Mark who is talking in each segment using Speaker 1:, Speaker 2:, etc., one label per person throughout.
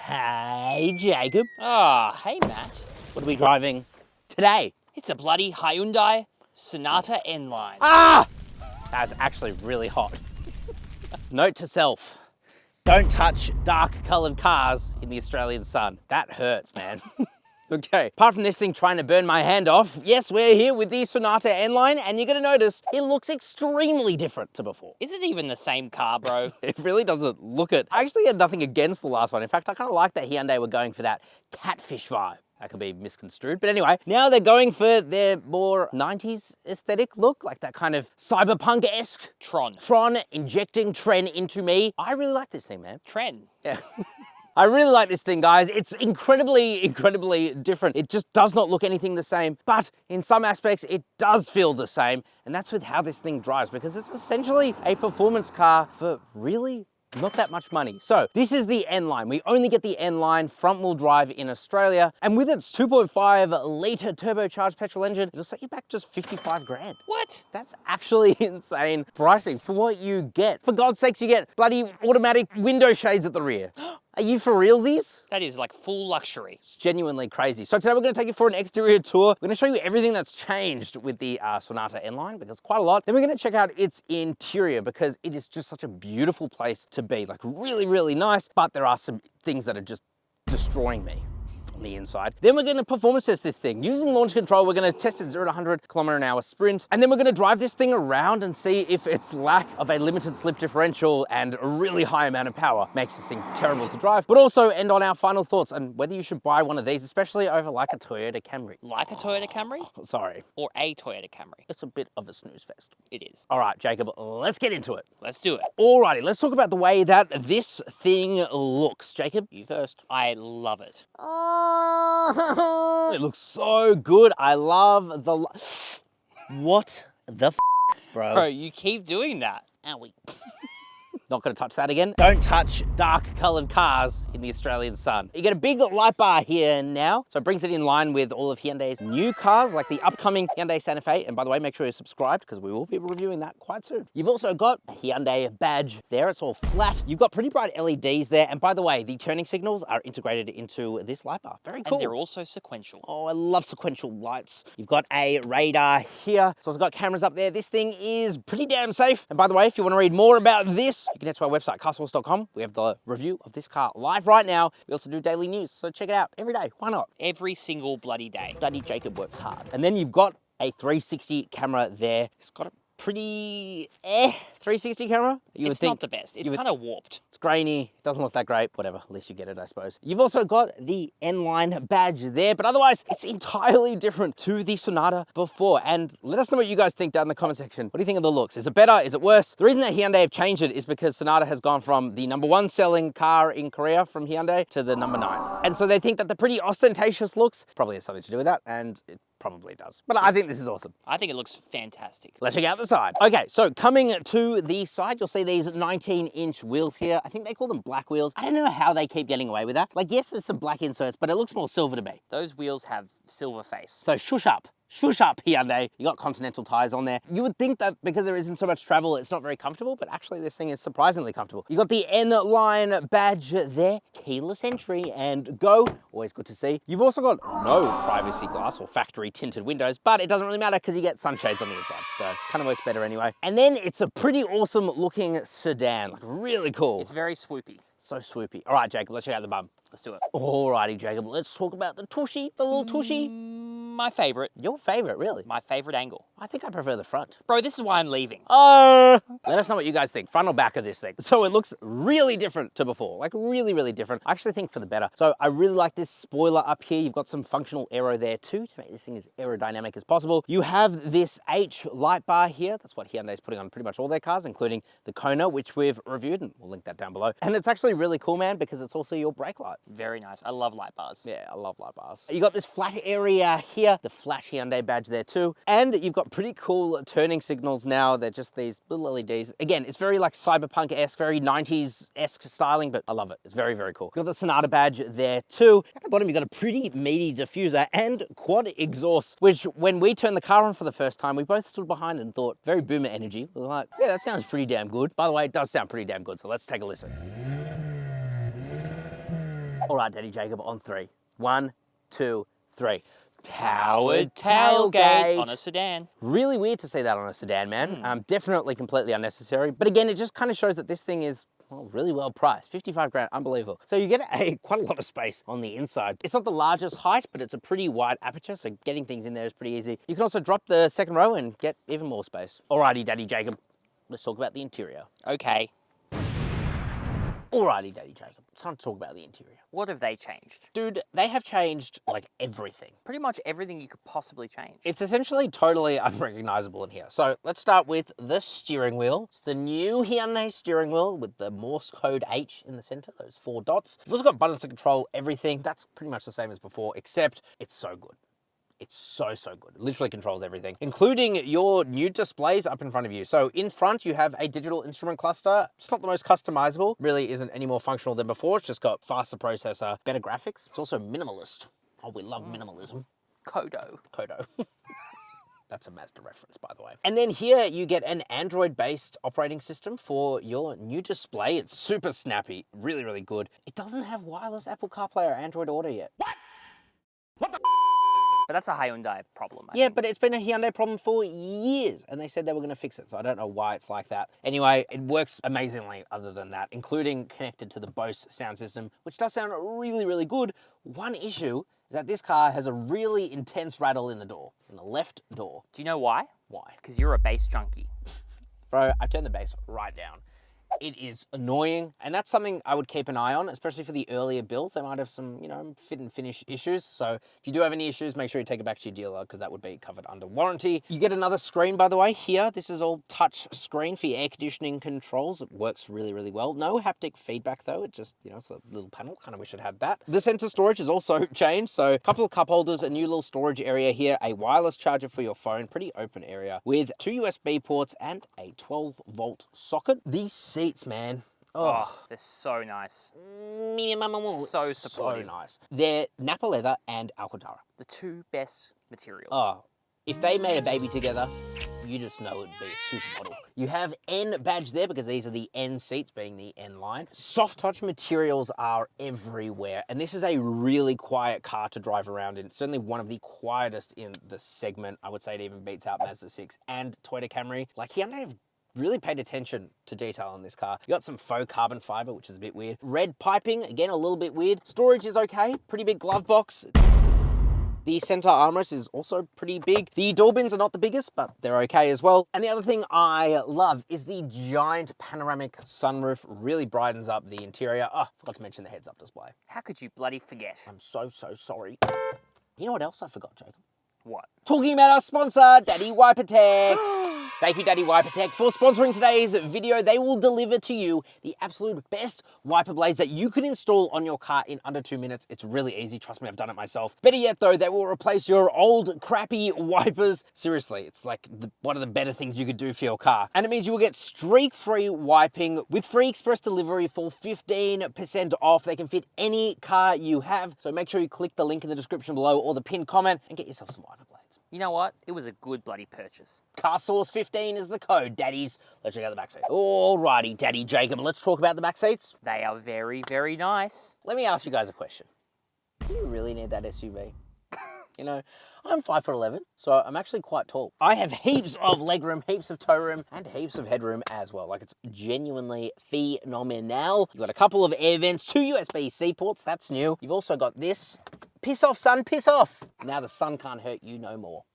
Speaker 1: Hey, Jacob.
Speaker 2: Hey, Matt.
Speaker 1: What are we driving today?
Speaker 2: It's a bloody Hyundai Sonata N-Line.
Speaker 1: That's actually really hot. Note to self, don't touch dark-coloured cars in the Australian sun. That hurts, man. Okay, apart from this thing trying to burn my hand off, yes, we're here with the Sonata N-Line, and you're gonna notice it looks extremely different to before.
Speaker 2: Is it even the same car, bro?
Speaker 1: It really doesn't look it. I actually had nothing against the last one. In fact, I kind of like that Hyundai were going for that catfish vibe. That could be misconstrued. But anyway, now they're going for their more 90s aesthetic look, like that kind of cyberpunk-esque. Tron injecting Tren into me. I really like this thing, man.
Speaker 2: Tren.
Speaker 1: Yeah. I really like this thing, guys. It's incredibly different. It just does not look anything the same, but in some aspects, it does feel the same. And that's with how this thing drives, because it's essentially a performance car for really not that much money. So this is the N-Line. We only get the N-Line front-wheel drive in Australia. And with its 2.5 litre turbocharged petrol engine, it'll set you back just 55 grand.
Speaker 2: What?
Speaker 1: That's actually insane pricing for what you get. For God's sakes, you get bloody automatic window shades at the rear. Are you for realsies?
Speaker 2: That is like full luxury.
Speaker 1: It's genuinely crazy. So today we're gonna take you for an exterior tour. We're gonna show you everything that's changed with the Sonata N-Line, because quite a lot. Then we're gonna check out its interior, because it is just such a beautiful place to be. Like really nice, but there are some things that are just destroying me on the inside. Then we're gonna performance test this thing. Using launch control, we're gonna test it 0 to 100 km/h sprint. And then we're gonna drive this thing around and see if its lack of a limited slip differential and a really high amount of power makes this thing terrible to drive. But also end on our final thoughts on whether you should buy one of these, especially over like a Toyota Camry.
Speaker 2: Like a Toyota Camry?
Speaker 1: Sorry.
Speaker 2: Or a Toyota Camry?
Speaker 1: It's a bit of a snooze fest.
Speaker 2: It is.
Speaker 1: All right, Jacob, let's get into it.
Speaker 2: Let's do it.
Speaker 1: Alrighty, let's talk about the way that this thing looks. Jacob, you first.
Speaker 2: I love it.
Speaker 1: It looks so good. I love the... What the f, bro?
Speaker 2: Bro, you keep doing that.
Speaker 1: Owie. Not gonna touch that again. Don't touch dark-coloured cars in the Australian sun. You get a big light bar here now, so it brings it in line with all of Hyundai's new cars, like the upcoming Hyundai Santa Fe. And by the way, make sure you're subscribed, because we will be reviewing that quite soon. You've also got a Hyundai badge there. It's all flat. You've got pretty bright LEDs there. And by the way, the turning signals are integrated into this light bar. Very cool.
Speaker 2: And they're also sequential.
Speaker 1: Oh, I love sequential lights. You've got a radar here. So it's got cameras up there. This thing is pretty damn safe. And by the way, if you want to read more about this, you can head to our website, CarSauce.com. We have the review of this car live right now. We also do daily news, so check it out every day. Why not?
Speaker 2: Every single bloody day.
Speaker 1: Bloody Jacob works hard. And then you've got a 360 camera there. It's got a pretty 360 camera.
Speaker 2: It's not the best. It's kind of warped.
Speaker 1: It's grainy. It doesn't look that great. Whatever. At least you get it, I suppose. You've also got the N-Line badge there, but otherwise it's entirely different to the Sonata before. And let us know what you guys think down in the comment section. What do you think of the looks? Is it better? Is it worse? The reason that Hyundai have changed it is because Sonata has gone from the #1 selling car in Korea from Hyundai to the #9. And so they think that the pretty ostentatious looks probably has something to do with that, and it probably does. But I think this is awesome.
Speaker 2: I think it looks fantastic.
Speaker 1: Let's check out the side. Okay, so coming to the side, you'll see these 19-inch wheels here. I think they call them black wheels. I don't know how they keep getting away with that. Like, yes, there's some black inserts, but it looks more silver to me.
Speaker 2: Those wheels have silver face.
Speaker 1: So shush up. Shush up, Hyundai. You got Continental tires on there. You would think that because there isn't so much travel, it's not very comfortable, but actually this thing is surprisingly comfortable. You got the N-Line badge there, keyless entry, and go. Always good to see. You've also got no privacy glass or factory tinted windows, but it doesn't really matter because you get sunshades on the inside. So kind of works better anyway. And then it's a pretty awesome looking sedan, like really cool.
Speaker 2: It's very swoopy.
Speaker 1: So swoopy. All right, Jacob, let's check out the bum.
Speaker 2: Let's do it.
Speaker 1: Alrighty, Jacob, let's talk about the tushy, the little tushy.
Speaker 2: My favorite.
Speaker 1: Your favorite, really?
Speaker 2: My favorite angle.
Speaker 1: I think I prefer the front.
Speaker 2: Bro, this is why I'm leaving.
Speaker 1: Let us know what you guys think, front or back of this thing. So it looks really different to before, like really different. I actually think for the better. So I really like this spoiler up here. You've got some functional aero there too to make this thing as aerodynamic as possible. You have this H light bar here. That's what Hyundai's putting on pretty much all their cars, including the Kona, which we've reviewed, and we'll link that down below. And it's actually really cool, man, because it's also your brake light.
Speaker 2: Very nice. I love light bars.
Speaker 1: Yeah, I love light bars. You got this flat area here, the flat Hyundai badge there too. And you've got pretty cool turning signals now. They're just these little LEDs. Again, it's very like cyberpunk-esque, very 90s-esque styling, but I love it. It's very cool. You've got the Sonata badge there too. At the bottom, you've got a pretty meaty diffuser and quad exhaust, which when we turned the car on for the first time, we both stood behind and thought, very boomer energy. We were like, yeah, that sounds pretty damn good. By the way, it does sound pretty damn good, so let's take a listen. All right, Daddy Jacob, on 3. 1, 2, 3.
Speaker 2: Powered tailgate on a sedan.
Speaker 1: Really weird to see that on a sedan, man. Definitely completely unnecessary. But again, it just kind of shows that this thing is, well, really well priced. 55 grand, unbelievable. So you get quite a lot of space on the inside. It's not the largest height, but it's a pretty wide aperture, so getting things in there is pretty easy. You can also drop the second row and get even more space. Alrighty, Daddy Jacob, let's talk about the interior.
Speaker 2: Okay,
Speaker 1: Alrighty, Daddy Jacob, it's time to talk about the interior.
Speaker 2: what have they changed?
Speaker 1: Dude, they have changed like everything.
Speaker 2: Pretty much everything you could possibly change.
Speaker 1: It's essentially totally unrecognizable in here. So let's start with the steering wheel. It's the new Hyundai steering wheel with the Morse code H in the center, those 4 dots. You've also got buttons to control everything. That's pretty much the same as before, except it's so good. It's so good. It literally controls everything, including your new displays up in front of you. So in front, you have a digital instrument cluster. It's not the most customizable, really isn't any more functional than before. It's just got faster processor, better graphics. It's also minimalist. Oh, we love minimalism.
Speaker 2: Kodo.
Speaker 1: That's a Mazda reference, by the way. And then here you get an Android-based operating system for your new display. It's super snappy, really good. It doesn't have wireless Apple CarPlay or Android Auto yet. What the?
Speaker 2: But that's a Hyundai problem, I
Speaker 1: Yeah,
Speaker 2: think.
Speaker 1: but it's been a Hyundai problem for years, and they said they were going to fix it, so I don't know why it's like that. Anyway, it works amazingly other than that, including connected to the Bose sound system, which does sound really good. One issue is that this car has a really intense rattle in the door, in the left door.
Speaker 2: Do you know why?
Speaker 1: Why?
Speaker 2: Because you're a bass junkie.
Speaker 1: Bro, I turned the bass right down. It is annoying, and that's something I would keep an eye on, especially for the earlier builds. They might have some, you know, fit and finish issues. So if you do have any issues, make sure you take it back to your dealer because that would be covered under warranty. You get another screen, by the way, here. This is all touch screen for your air conditioning controls. It works really well. No haptic feedback though. It just, you know, it's a little panel. Kind of wish it had that. The center storage is also changed. So a couple of cup holders, a new little storage area here, a wireless charger for your phone, pretty open area with 2 USB ports and a 12-volt socket. These seats, man.
Speaker 2: Oh, they're so nice. So supportive.
Speaker 1: So nice. They're Napa leather and Alcantara.
Speaker 2: The 2 best materials.
Speaker 1: Oh, if they made a baby together, you just know it'd be a supermodel. You have N badge there because these are the N seats, being the N-Line. Soft touch materials are everywhere, and this is a really quiet car to drive around in. It's certainly one of the quietest in the segment. I would say it even beats out Mazda 6 and Toyota Camry. Like, Hyundai have really paid attention to detail on this car. You got some faux carbon fiber, which is a bit weird. Red piping, again, a little bit weird. Storage is okay, pretty big glove box. The center armrest is also pretty big. The door bins are not the biggest, but they're okay as well. And the other thing I love is the giant panoramic sunroof. Really brightens up the interior. Oh, forgot to mention the heads-up display.
Speaker 2: How could you bloody forget?
Speaker 1: I'm so sorry. You know what else I forgot, Jacob?
Speaker 2: What?
Speaker 1: Talking about our sponsor, Daddy WIPERTECH. Thank you, Daddy WIPERTECH, for sponsoring today's video. They will deliver to you the absolute best wiper blades that you can install on your car in under 2 minutes. It's really easy. Trust me, I've done it myself. Better yet, though, they will replace your old, crappy wipers. Seriously, it's like one of the better things you could do for your car. And it means you will get streak-free wiping with free express delivery for 15% off. They can fit any car you have. So make sure you click the link in the description below or the pinned comment and get yourself some wiper blades.
Speaker 2: You know what? It was a good bloody purchase.
Speaker 1: CarSauce 15 is the code, daddies. Let's check out the back seat. Alrighty, Daddy Jacob, let's talk about the back seats.
Speaker 2: They are very nice.
Speaker 1: Let me ask you guys a question. Do you really need that SUV? You know, I'm 5'11", so I'm actually quite tall. I have heaps of legroom, heaps of toe room, and heaps of headroom as well. Like, it's genuinely phenomenal. You've got a couple of air vents, 2 USB-C ports, that's new. You've also got this. Piss off, sun, piss off. Now the sun can't hurt you no more.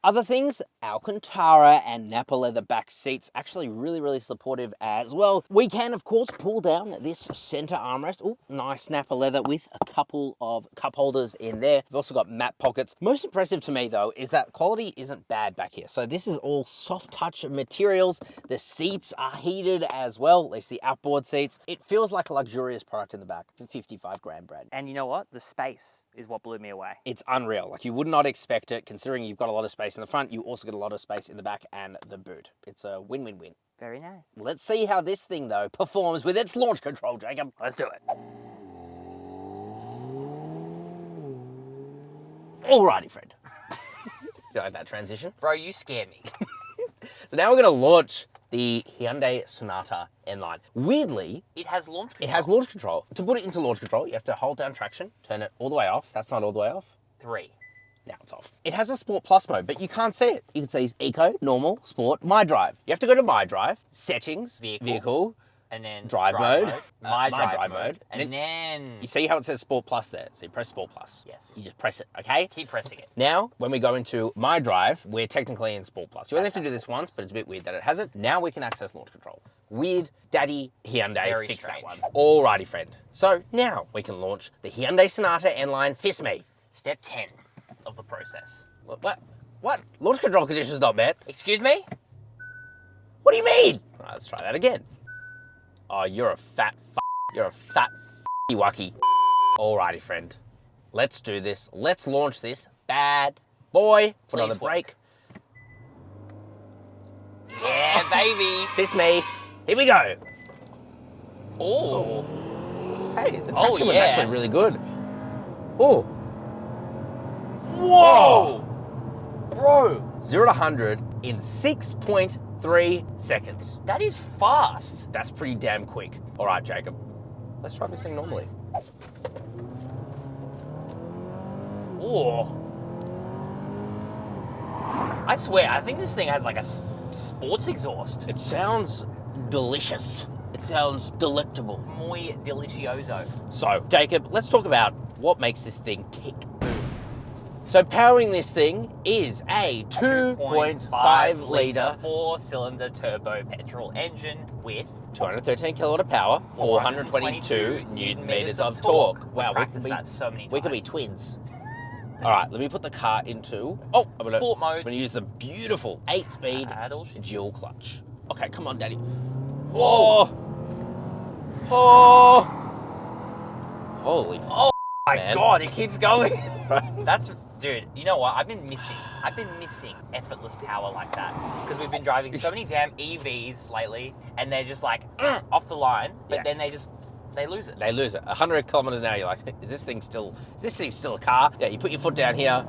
Speaker 1: Other things, Alcantara and Napa leather back seats, actually really supportive as well. We can, of course, pull down this center armrest. Oh, nice Napa leather with a couple of cup holders in there. We've also got matte pockets. Most impressive to me, though, is that quality isn't bad back here. So this is all soft touch materials. The seats are heated as well, at least the outboard seats. It feels like a luxurious product in the back for 55 grand, Brad.
Speaker 2: And you know what? The space is what blew me away.
Speaker 1: It's unreal. Like, you would not expect it, considering you've got a lot of space in the front. You also get a lot of space in the back and the boot. It's a win-win-win.
Speaker 2: Very nice.
Speaker 1: Let's see how this thing, though, performs with its launch control, Jacob.
Speaker 2: Let's do it.
Speaker 1: Alrighty, friend. You like that transition?
Speaker 2: Bro, you scare me.
Speaker 1: So now we're going to launch the Hyundai Sonata N-Line. Weirdly,
Speaker 2: It has launch control.
Speaker 1: it has launch control. To put it into launch control, you have to hold down traction, turn it all the way off. That's not all the way off.
Speaker 2: 3.
Speaker 1: Now it's off. It has a Sport Plus mode, but you can't see it. You can see Eco, Normal, Sport, My Drive. You have to go to My Drive, Settings, Vehicle,
Speaker 2: and then
Speaker 1: Drive mode,
Speaker 2: My drive
Speaker 1: Drive
Speaker 2: mode.
Speaker 1: mode.
Speaker 2: And then...
Speaker 1: You see how it says Sport Plus there? So you press Sport Plus.
Speaker 2: Yes.
Speaker 1: You just press it, okay?
Speaker 2: Keep pressing it.
Speaker 1: Now, when we go into My Drive, we're technically in Sport Plus. You only have to do this once, but it's a bit weird that it has it. Now we can access launch control. Weird, daddy Hyundai
Speaker 2: Very
Speaker 1: fixed
Speaker 2: strange.
Speaker 1: that one. Alrighty, friend. So now we can launch the Hyundai Sonata N-Line Fist Me.
Speaker 2: Step 10 of the process.
Speaker 1: What? Launch control conditions not met?
Speaker 2: Excuse me?
Speaker 1: What do you mean? All right, let's try that again. Oh, you're a fat You're a fat wucky. Alrighty, friend. Let's do this. Let's launch this bad boy. Put on the brake.
Speaker 2: Yeah, baby.
Speaker 1: Fist me. Here we go.
Speaker 2: Oh.
Speaker 1: Hey, the traction was
Speaker 2: yeah.
Speaker 1: actually really good. Oh.
Speaker 2: Whoa. Bro.
Speaker 1: 0 to 100 in 6.3 seconds.
Speaker 2: That is fast.
Speaker 1: That's pretty damn quick. All right, Jacob. Let's try this thing normally.
Speaker 2: Oh. I swear, I think this thing has like a sports exhaust.
Speaker 1: It sounds delicious. It sounds delectable.
Speaker 2: Muy delicioso.
Speaker 1: So, Jacob, let's talk about what makes this thing tick. So powering this thing is a 2.5 litre
Speaker 2: 4-cylinder turbo petrol engine with
Speaker 1: 213 kilowatt of power, 422 newton meters of torque. Wow,
Speaker 2: practice that so many times.
Speaker 1: We could be twins. All right, let me put the car into
Speaker 2: sport mode.
Speaker 1: I'm gonna use the beautiful 8-speed dual clutch. Okay, come on, Daddy. Oh, oh, holy!
Speaker 2: Oh my
Speaker 1: man.
Speaker 2: God, it keeps going. That's, dude. You know what? I've been missing effortless power like that because we've been driving so many damn EVs lately, and they're just like off the line, but then they lose it.
Speaker 1: They lose it. 100 kilometers an hour. You're like, is this thing still a car? Yeah, you put your foot down here.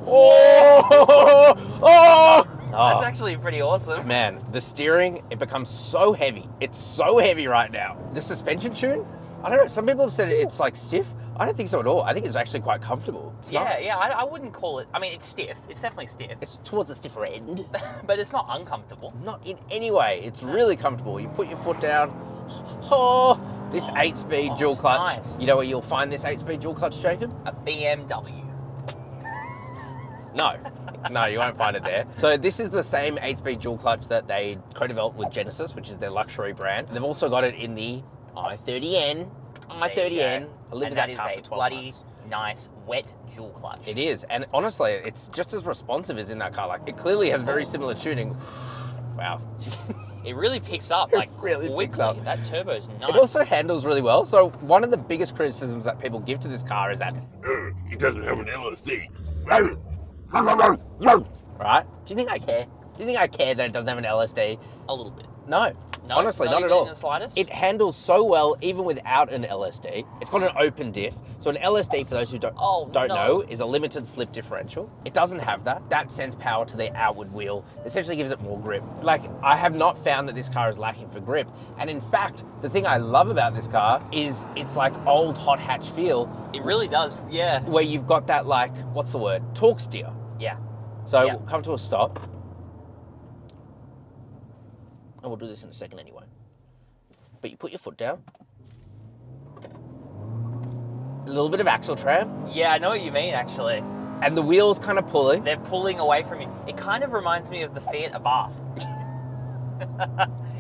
Speaker 1: Oh! Oh!
Speaker 2: That's actually pretty awesome.
Speaker 1: Man, the steering, it becomes so heavy. It's so heavy right now. The suspension tune, I don't know. Some people have said it's like stiff. I don't think so at all. I think it's actually quite comfortable. It's nice.
Speaker 2: Yeah, I wouldn't call it. I mean, it's stiff. It's definitely stiff.
Speaker 1: It's towards the stiffer end.
Speaker 2: But it's not uncomfortable.
Speaker 1: Not in any way. It's really comfortable. You put your foot down. Oh, this 8-speed dual clutch.
Speaker 2: Nice.
Speaker 1: You know where you'll find this 8-speed dual clutch, Jacob?
Speaker 2: A BMW.
Speaker 1: No, you won't find it there. So this is the same 8-speed dual clutch that they co-developed with Genesis, which is their luxury brand. They've also got it in the i30N. I live with that car for 12
Speaker 2: bloody
Speaker 1: months.
Speaker 2: nice wet dual clutch.
Speaker 1: It is, and honestly, it's just as responsive as in that car. Like, it clearly has very similar tuning. Wow.
Speaker 2: It really picks up, like,
Speaker 1: really
Speaker 2: quickly.
Speaker 1: picks up.
Speaker 2: That turbo's nice.
Speaker 1: It also handles really well. So one of the biggest criticisms that people give to this car is that
Speaker 3: It doesn't have an LSD.
Speaker 1: right? Do you think I care? Do you think I care that it doesn't have an LSD?
Speaker 2: a little bit.
Speaker 1: No.
Speaker 2: No,
Speaker 1: Honestly, not
Speaker 2: even
Speaker 1: at all.
Speaker 2: in the slightest?
Speaker 1: It handles so well even without an LSD. It's got an open diff. So an LSD, for those who don't know, is a limited slip differential. It doesn't have that. That sends power to the outward wheel. Essentially gives it more grip. Like, I have not found that this car is lacking for grip. And in fact, the thing I love about this car is it's like old hot hatch feel.
Speaker 2: It really does, yeah.
Speaker 1: Where you've got that, like, what's the word? Torque steer.
Speaker 2: Yeah.
Speaker 1: So
Speaker 2: Yeah.
Speaker 1: we'll come to a stop. And we'll do this in a second anyway. But you put your foot down. A little bit of axle tramp.
Speaker 2: Yeah, I know what you mean, actually.
Speaker 1: And the wheels kind of pulling.
Speaker 2: They're pulling away from you. It kind of reminds me of the Fiat Abarth.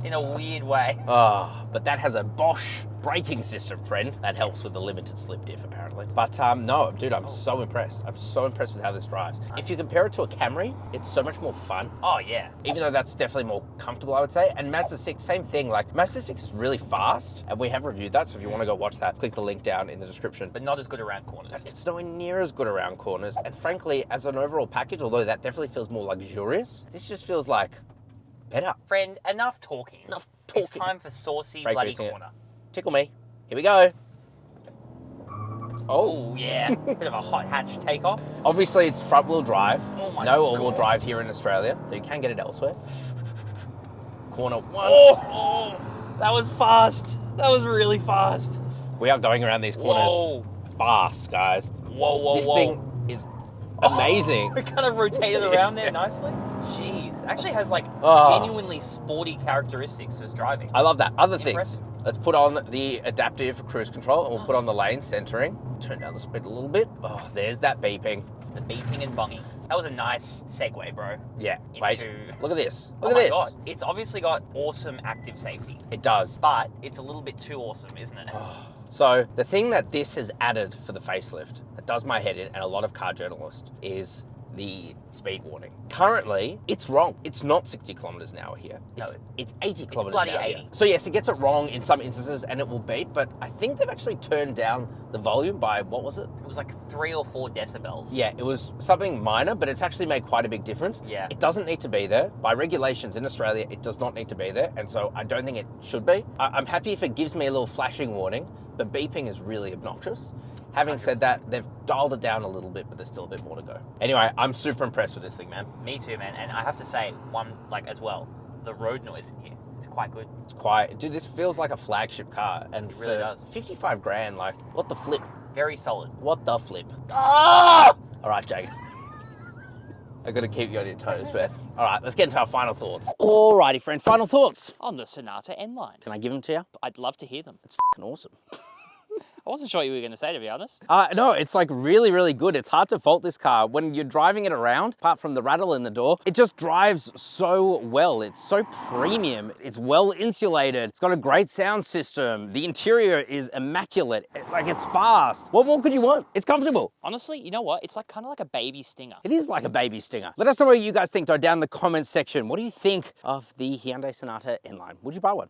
Speaker 2: In a weird way.
Speaker 1: Oh, but that has a Bosch braking system, friend. That helps with the limited slip diff, apparently. But no, dude, I'm so impressed. I'm so impressed with how this drives.
Speaker 2: Nice.
Speaker 1: If you compare it to a Camry, it's so much more fun.
Speaker 2: Oh, yeah.
Speaker 1: Even though that's definitely more comfortable, I would say. And Mazda 6, same thing. Like, Mazda 6 is really fast, and we have reviewed that, so if you want to go watch that, click the link down in the description.
Speaker 2: But not as good around corners.
Speaker 1: It's nowhere near as good around corners. And frankly, as an overall package, although that definitely feels more luxurious, this just feels like better.
Speaker 2: Friend, enough talking.
Speaker 1: Enough talking.
Speaker 2: It's time for saucy
Speaker 1: Brake
Speaker 2: bloody
Speaker 1: racing it.
Speaker 2: corner.
Speaker 1: Tickle me. Here we go.
Speaker 2: Oh, yeah. Bit of a hot hatch takeoff.
Speaker 1: Obviously, it's front-wheel drive.
Speaker 2: Oh my
Speaker 1: no all-wheel
Speaker 2: God.
Speaker 1: drive here in Australia, though you can get it elsewhere. Corner 1.
Speaker 2: Oh, that was fast. That was really fast.
Speaker 1: We are going around these corners
Speaker 2: Whoa.
Speaker 1: fast, guys.
Speaker 2: Whoa.
Speaker 1: This thing is amazing.
Speaker 2: We kind of rotated around there nicely. Jeez. Actually has like
Speaker 1: Oh.
Speaker 2: genuinely sporty characteristics to its driving.
Speaker 1: I love that. Other things.
Speaker 2: Impressive.
Speaker 1: Let's put on the adaptive cruise control and we'll put on the lane centering. Turn down the speed a little bit. Oh, there's that beeping.
Speaker 2: The beeping and bonging. That was a nice segue, bro.
Speaker 1: Yeah, wait.
Speaker 2: Into-
Speaker 1: Look at this.
Speaker 2: Oh
Speaker 1: Look
Speaker 2: my
Speaker 1: at this.
Speaker 2: God. It's obviously got awesome active safety,
Speaker 1: It does.
Speaker 2: but it's a little bit too awesome, isn't it?
Speaker 1: So the thing that this has added for the facelift that does my head in, and a lot of car journalists, is the speed warning. Currently, it's wrong. It's not 60 kilometers an hour here. It's 80 kilometers
Speaker 2: bloody
Speaker 1: an hour
Speaker 2: 80.
Speaker 1: here. So yes, it gets it wrong in some instances and it will beep, but I think they've actually turned down the volume by, what was it?
Speaker 2: It was like 3 or 4 decibels.
Speaker 1: Yeah, it was something minor, but it's actually made quite a big difference.
Speaker 2: Yeah.
Speaker 1: It doesn't need to be there. By regulations in Australia, it does not need to be there, and so I don't think it should be. I'm happy if it gives me a little flashing warning, but beeping is really obnoxious. Having said that, they've dialed it down a little bit, but there's still a bit more to go. Anyway, I'm super impressed with this thing, man.
Speaker 2: Me too, man. And I have to say, as well, the road noise in here is quite good.
Speaker 1: It's quiet. Dude, this feels like a flagship car, and
Speaker 2: It really
Speaker 1: for
Speaker 2: does.
Speaker 1: 55 grand, like, what the flip?
Speaker 2: Very solid.
Speaker 1: What the flip? Ah! All right, Jake. I gotta keep you on your toes, man. All right, let's get into our final thoughts. Alrighty, friend, final thoughts.
Speaker 2: On the Sonata N-Line.
Speaker 1: Can I give them to you?
Speaker 2: I'd love to hear them.
Speaker 1: It's fucking awesome.
Speaker 2: I wasn't sure what you were going to say, to be honest.
Speaker 1: No, it's like really, really good. It's hard to fault this car. When you're driving it around, apart from the rattle in the door, it just drives so well. It's so premium. It's well insulated. It's got a great sound system. The interior is immaculate. It's fast. What more could you want? It's comfortable.
Speaker 2: Honestly, you know what? It's like kind of like a baby Stinger.
Speaker 1: It is like a baby Stinger. Let us know what you guys think though down in the comments section. What do you think of the Hyundai Sonata N-Line? Would you buy one?